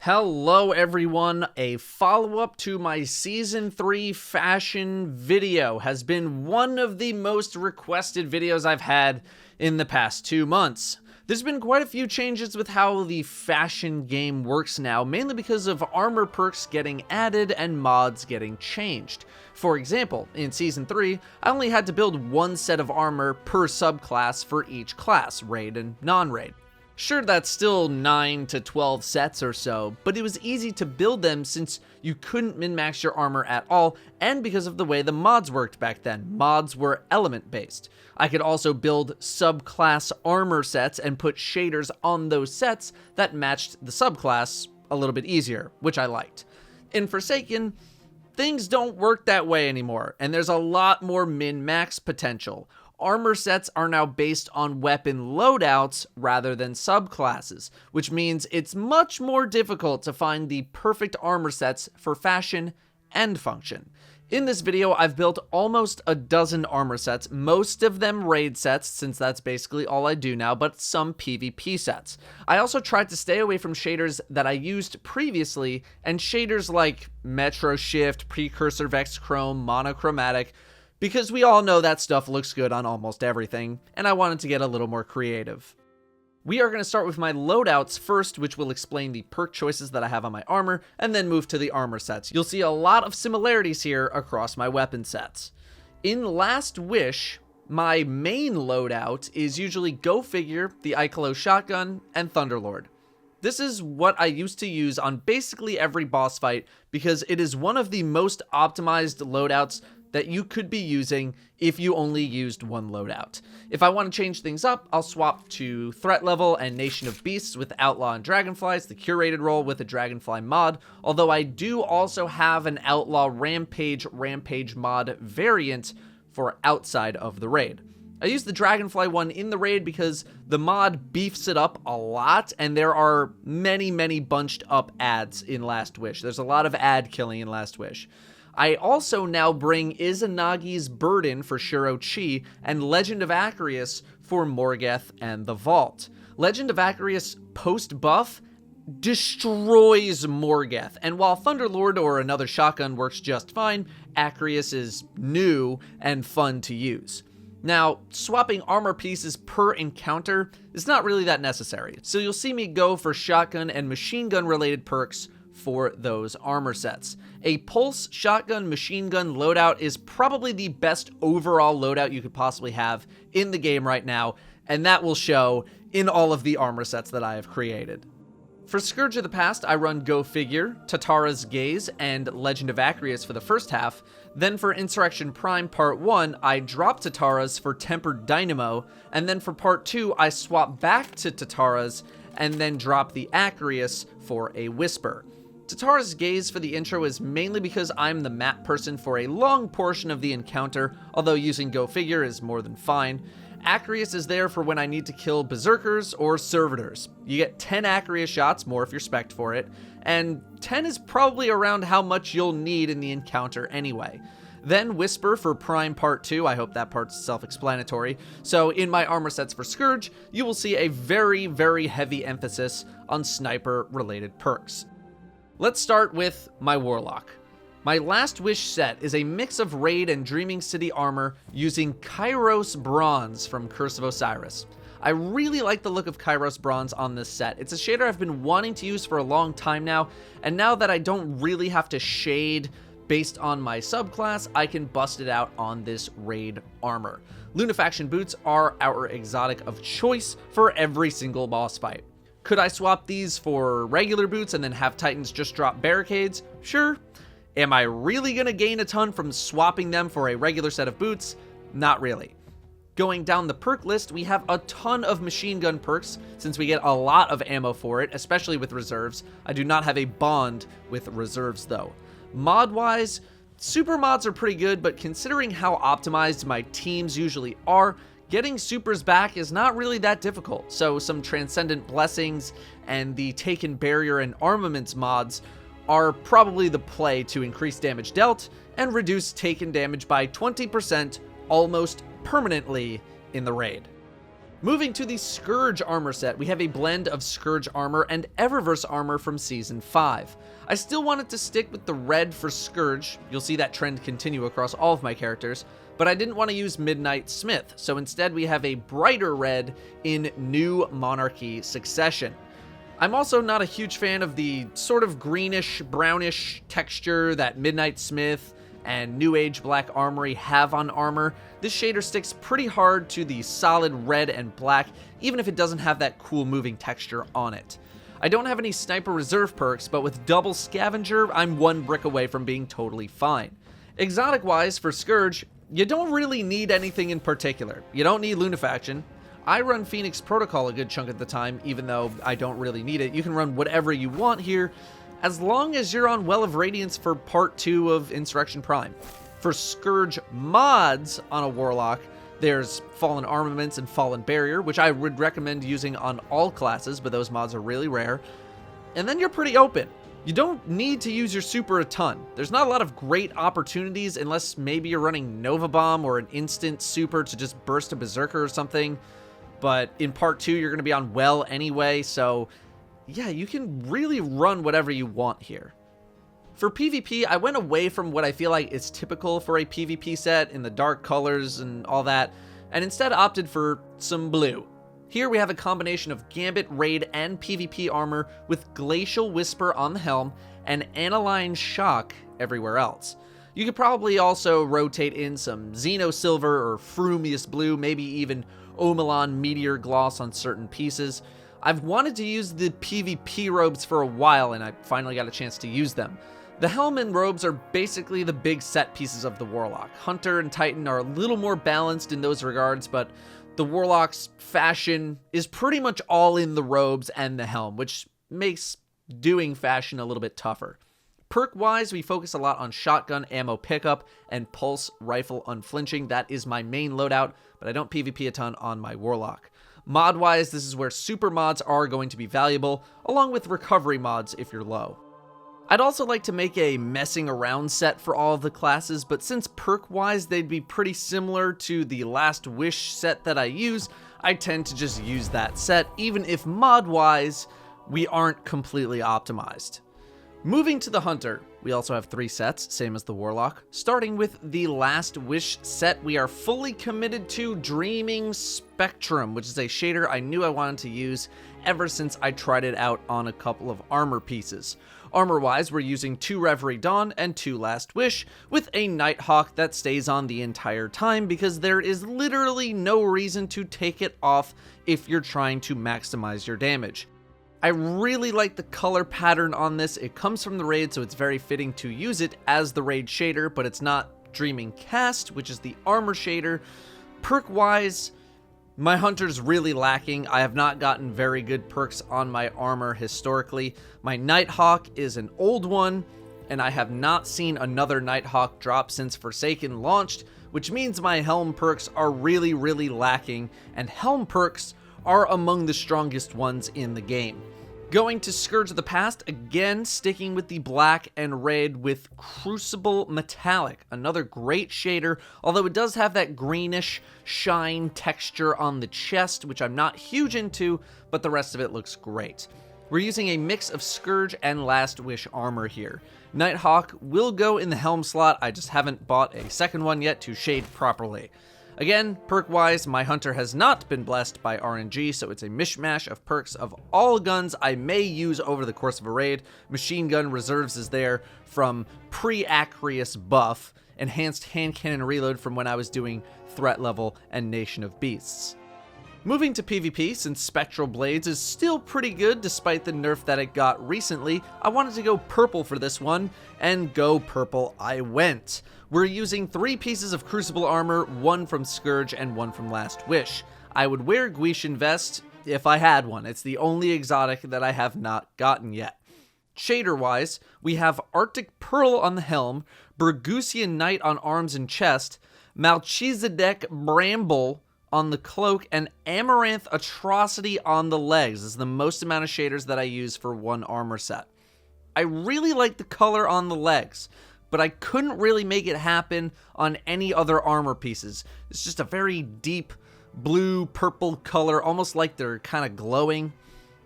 Hello everyone, a follow-up to my Season 3 fashion video has been one of the most requested videos I've had in the past 2 months. There's been quite a few changes with how the fashion game works now, mainly because of armor perks getting added and mods getting changed. For example, in Season 3, I only had to build one set of armor per subclass for each class, raid and non-raid. Sure, that's still 9 to 12 sets or so, but it was easy to build them since you couldn't min-max your armor at all, and because of the way the mods worked back then. Mods were element-based. I could also build subclass armor sets and put shaders on those sets that matched the subclass a little bit easier, which I liked. In Forsaken, things don't work that way anymore, and there's a lot more min-max potential. Armor sets are now based on weapon loadouts rather than subclasses, which means it's much more difficult to find the perfect armor sets for fashion and function. In this video, I've built almost a dozen armor sets, most of them raid sets, since that's basically all I do now, but some PvP sets. I also tried to stay away from shaders that I used previously, and shaders like Metro Shift, Precursor Vex Chrome, Monochromatic, because we all know that stuff looks good on almost everything, and I wanted to get a little more creative. We are going to start with my loadouts first, which will explain the perk choices that I have on my armor, and then move to the armor sets. You'll see a lot of similarities here across my weapon sets. In Last Wish, my main loadout is usually Go Figure, the Icolo Shotgun, and Thunderlord. This is what I used to use on basically every boss fight because it is one of the most optimized loadouts that you could be using if you only used one loadout. If I want to change things up, I'll swap to Threat Level and Nation of Beasts with Outlaw and Dragonflies, the curated role with a Dragonfly mod, although I do also have an Outlaw Rampage mod variant for outside of the raid. I use the Dragonfly one in the raid because the mod beefs it up a lot, and there are many bunched up ads in Last Wish. There's a lot of ad killing in Last Wish. I also now bring Izanagi's Burden for Shuro Chi and Legend of Acarius for Morgeth and the Vault. Legend of Acarius post-buff destroys Morgeth, and while Thunderlord or another shotgun works just fine, Acarius is new and fun to use. Now, swapping armor pieces per encounter is not really that necessary, so you'll see me go for shotgun and machine gun related perks for those armor sets. A pulse shotgun machine gun loadout is probably the best overall loadout you could possibly have in the game right now, and that will show in all of the armor sets that I have created. For Scourge of the Past, I run Go Figure, Tatara's Gaze, and Legend of Acarius for the first half. Then for Insurrection Prime Part 1, I drop Tatara's for Tempered Dynamo, and then for Part 2, I swap back to Tatara's and then drop the Acarius for a Whisper. Tatara's Gaze for the intro is mainly because I'm the map person for a long portion of the encounter, although using Go Figure is more than fine. Acarius is there for when I need to kill Berserkers or Servitors. You get 10 Acarius shots, more if you're spec'd for it, and 10 is probably around how much you'll need in the encounter anyway. Then Whisper for Prime Part 2, I hope that part's self-explanatory. So in my armor sets for Scourge, you will see a very heavy emphasis on sniper-related perks. Let's start with my Warlock. My Last Wish set is a mix of Raid and Dreaming City armor using Kairos Bronze from Curse of Osiris. I really like the look of Kairos Bronze on this set. It's a shader I've been wanting to use for a long time now, and now that I don't really have to shade based on my subclass, I can bust it out on this Raid armor. Lunafaction boots are our exotic of choice for every single boss fight. Could I swap these for regular boots and then have Titans just drop barricades? Sure. Am I really going to gain a ton from swapping them for a regular set of boots? Not really. Going down the perk list, we have a ton of machine gun perks since we get a lot of ammo for it, especially with reserves. I do not have a bond with reserves though. Mod-wise, super mods are pretty good, but considering how optimized my teams usually are, getting supers back is not really that difficult, so some Transcendent Blessings and the Taken Barrier and Armaments mods are probably the play to increase damage dealt and reduce taken damage by 20% almost permanently in the raid. Moving to the Scourge armor set, we have a blend of Scourge armor and Eververse armor from Season 5. I still wanted to stick with the red for Scourge, you'll see that trend continue across all of my characters, but I didn't want to use Midnight Smith, so instead we have a brighter red in New Monarchy Succession. I'm also not a huge fan of the sort of greenish, brownish texture that Midnight Smith and New Age Black Armory have on armor. This shader sticks pretty hard to the solid red and black, even if it doesn't have that cool moving texture on it. I don't have any Sniper Reserve perks, but with double Scavenger, I'm one brick away from being totally fine. Exotic-wise, for Scourge, you don't really need anything in particular. You don't need Lunafaction. I run Phoenix Protocol a good chunk of the time, even though I don't really need it. You can run whatever you want here, as long as you're on Well of Radiance for Part 2 of Insurrection Prime. For Scourge mods on a Warlock, there's Fallen Armaments and Fallen Barrier, which I would recommend using on all classes, but those mods are really rare. And then you're pretty open. You don't need to use your super a ton. There's not a lot of great opportunities unless maybe you're running Nova Bomb or an instant super to just burst a Berserker or something. But in Part 2, you're going to be on Well anyway, so yeah, you can really run whatever you want here. For PvP, I went away from what I feel like is typical for a PvP set in the dark colors and all that, and instead opted for some blue. Here we have a combination of Gambit, Raid, and PvP armor with Glacial Whisper on the helm and Aniline Shock everywhere else. You could probably also rotate in some Xeno Silver or Frumious Blue, maybe even Omelon Meteor Gloss on certain pieces. I've wanted to use the PvP robes for a while, and I finally got a chance to use them. The helm and robes are basically the big set pieces of the Warlock. Hunter and Titan are a little more balanced in those regards, but the Warlock's fashion is pretty much all in the robes and the helm, which makes doing fashion a little bit tougher. Perk-wise, we focus a lot on shotgun ammo pickup and pulse rifle unflinching. That is my main loadout, but I don't PvP a ton on my Warlock. Mod-wise, this is where super mods are going to be valuable, along with recovery mods if you're low. I'd also like to make a messing around set for all of the classes, but since perk-wise they'd be pretty similar to the Last Wish set that I use, I tend to just use that set, even if mod-wise we aren't completely optimized. Moving to the Hunter, we also have 3 sets, same as the Warlock. Starting with the Last Wish set, we are fully committed to Dreaming Spectrum, which is a shader I knew I wanted to use ever since I tried it out on a couple of armor pieces. Armor-wise, we're using 2 Reverie Dawn and 2 Last Wish, with a Nighthawk that stays on the entire time because there is literally no reason to take it off if you're trying to maximize your damage. I really like the color pattern on this. It comes from the raid, so it's very fitting to use it as the raid shader, but it's not Dreaming Cast, which is the armor shader. Perk-wise, my Hunter's really lacking. I have not gotten very good perks on my armor historically. My Nighthawk is an old one, and I have not seen another Nighthawk drop since Forsaken launched, which means my Helm perks are really, really lacking, and Helm perks are among the strongest ones in the game. Going to Scourge of the Past, again sticking with the black and red with Crucible Metallic, another great shader, although it does have that greenish shine texture on the chest, which I'm not huge into, but the rest of it looks great. We're using a mix of Scourge and Last Wish armor here. Nighthawk will go in the helm slot, I just haven't bought a second one yet to shade properly. Again, perk-wise, my Hunter has not been blessed by RNG, so it's a mishmash of perks of all guns I may use over the course of a raid. Machine Gun Reserves is there from pre-Acreus buff, Enhanced Hand Cannon Reload from when I was doing Threat Level and Nation of Beasts. Moving to PvP, since Spectral Blades is still pretty good despite the nerf that it got recently, I wanted to go purple for this one, and go purple I went. We're using 3 pieces of Crucible armor, 1 from Scourge and 1 from Last Wish. I would wear Guishan Vest if I had one. It's the only exotic that I have not gotten yet. Shader-wise, we have Arctic Pearl on the helm, Burgusian Knight on arms and chest, Melchizedek Bramble on the cloak, and Amaranth Atrocity on the legs. This is the most amount of shaders that I use for one armor set. I really like the color on the legs, but I couldn't really make it happen on any other armor pieces. It's just a very deep blue, purple color, almost like they're kind of glowing,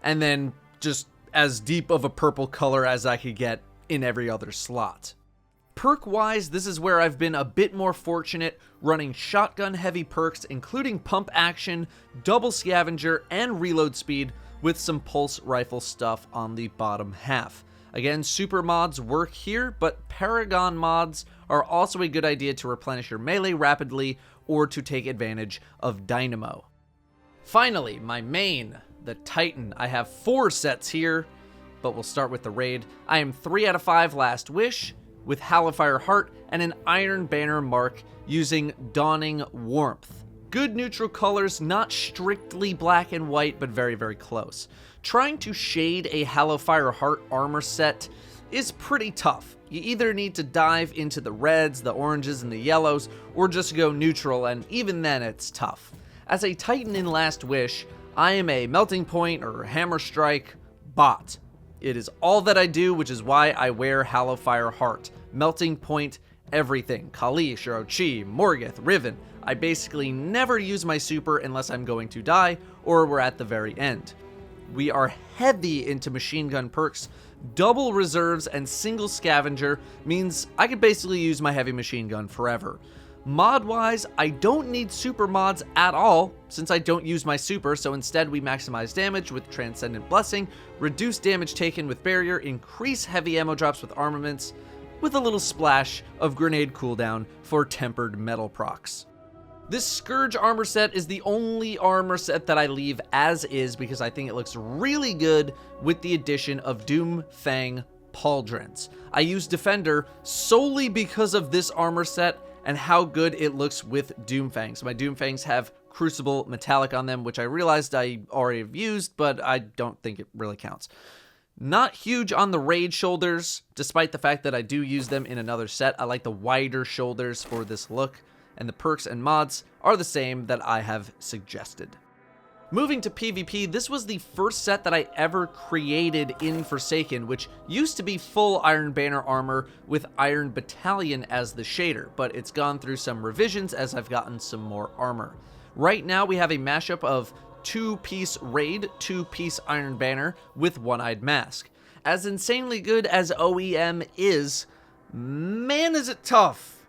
and then just as deep of a purple color as I could get in every other slot. Perk-wise, this is where I've been a bit more fortunate, running shotgun-heavy perks, including pump action, double scavenger, and reload speed, with some pulse rifle stuff on the bottom half. Again, super mods work here, but Paragon mods are also a good idea to replenish your melee rapidly or to take advantage of Dynamo. Finally, my main, the Titan. I have 4 sets here, but we'll start with the raid. I am 3 out of 5 Last Wish, with Hallowfire Heart and an Iron Banner mark using Dawning Warmth. Good neutral colors, not strictly black and white, but very, very close. Trying to shade a Hallowfire Heart armor set is pretty tough. You either need to dive into the reds, the oranges, and the yellows, or just go neutral, and even then it's tough. As a Titan in Last Wish, I am a Melting Point or Hammer Strike bot. It is all that I do, which is why I wear Hallowfire Heart. Melting Point everything. Kali, Shirochi, Morgith, Riven. I basically never use my super unless I'm going to die or we're at the very end. We are heavy into machine gun perks. Double reserves and single scavenger means I could basically use my heavy machine gun forever. Mod-wise, I don't need super mods at all, since I don't use my super, so instead we maximize damage with Transcendent Blessing, reduce damage taken with Barrier, increase heavy ammo drops with armaments, with a little splash of grenade cooldown for tempered metal procs. This Scourge armor set is the only armor set that I leave as is because I think it looks really good with the addition of Doomfang Pauldrons. I use Defender solely because of this armor set and how good it looks with Doomfangs. My Doomfangs have Crucible Metallic on them, which I realized I already have used, but I don't think it really counts. Not huge on the raid shoulders, despite the fact that I do use them in another set. I like the wider shoulders for this look, and the perks and mods are the same that I have suggested. Moving to PvP, this was the first set that I ever created in Forsaken, which used to be full Iron Banner armor with Iron Battalion as the shader, but it's gone through some revisions as I've gotten some more armor. Right now we have a mashup of 2-piece Raid, 2-piece Iron Banner with One-Eyed Mask. As insanely good as OEM is, man is it tough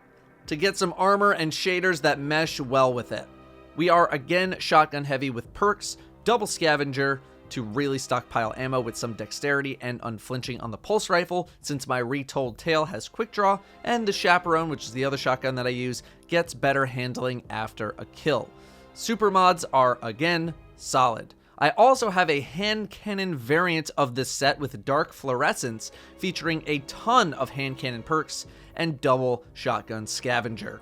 to get some armor and shaders that mesh well with it. We are again shotgun heavy with perks, double scavenger to really stockpile ammo with some dexterity and unflinching on the pulse rifle since my retold tale has quick draw, and the chaperone, which is the other shotgun that I use, gets better handling after a kill. Super mods are again solid. I also have a hand cannon variant of this set with dark fluorescence featuring a ton of hand cannon perks and double shotgun scavenger.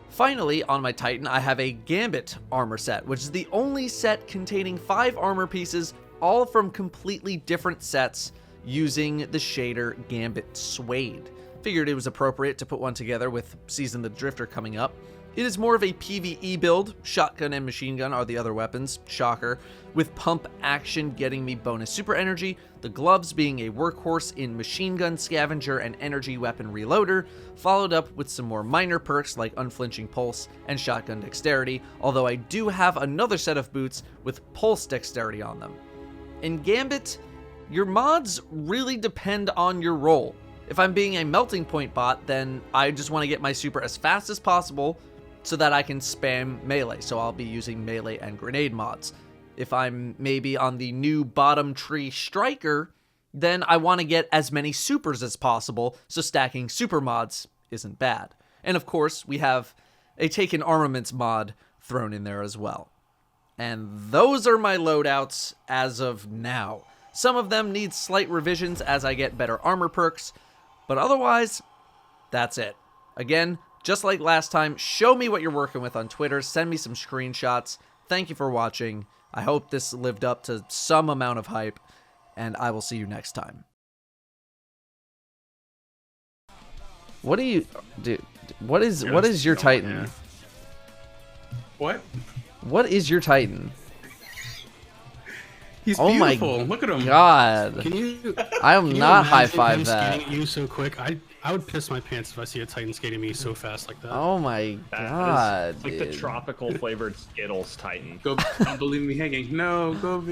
Finally, on my Titan, I have a Gambit armor set, which is the only set containing 5 armor pieces, all from completely different sets, using the shader Gambit Suede. Figured it was appropriate to put one together with Season the Drifter coming up. It is more of a PvE build. Shotgun and machine gun are the other weapons, shocker, with pump action getting me bonus super energy, the gloves being a workhorse in machine gun scavenger and energy weapon reloader, followed up with some more minor perks like unflinching pulse and shotgun dexterity, although I do have another set of boots with pulse dexterity on them. In Gambit, your mods really depend on your role. If I'm being a melting point bot, then I just want to get my super as fast as possible so that I can spam melee, so I'll be using melee and grenade mods. If I'm maybe on the new bottom tree striker, then I want to get as many supers as possible, so stacking super mods isn't bad. And of course, we have a Taken Armaments mod thrown in there as well. And those are my loadouts as of now. Some of them need slight revisions as I get better armor perks, but otherwise, that's it. Again, just like last time, show me what you're working with on Twitter. Send me some screenshots. Thank you for watching. I hope this lived up to some amount of hype, and I will see you next time. What do you do? What is your Titan? Yeah. What? What is your Titan? He's oh beautiful. My Look at him. God. Can you? I am Can not you high imagine five him that. scanning you so quick? I would piss my pants if I see a Titan skating me so fast like that. Oh my That god. is like the dude. tropical flavored Skittles Titan. Go, don't believe me hanging. No, go.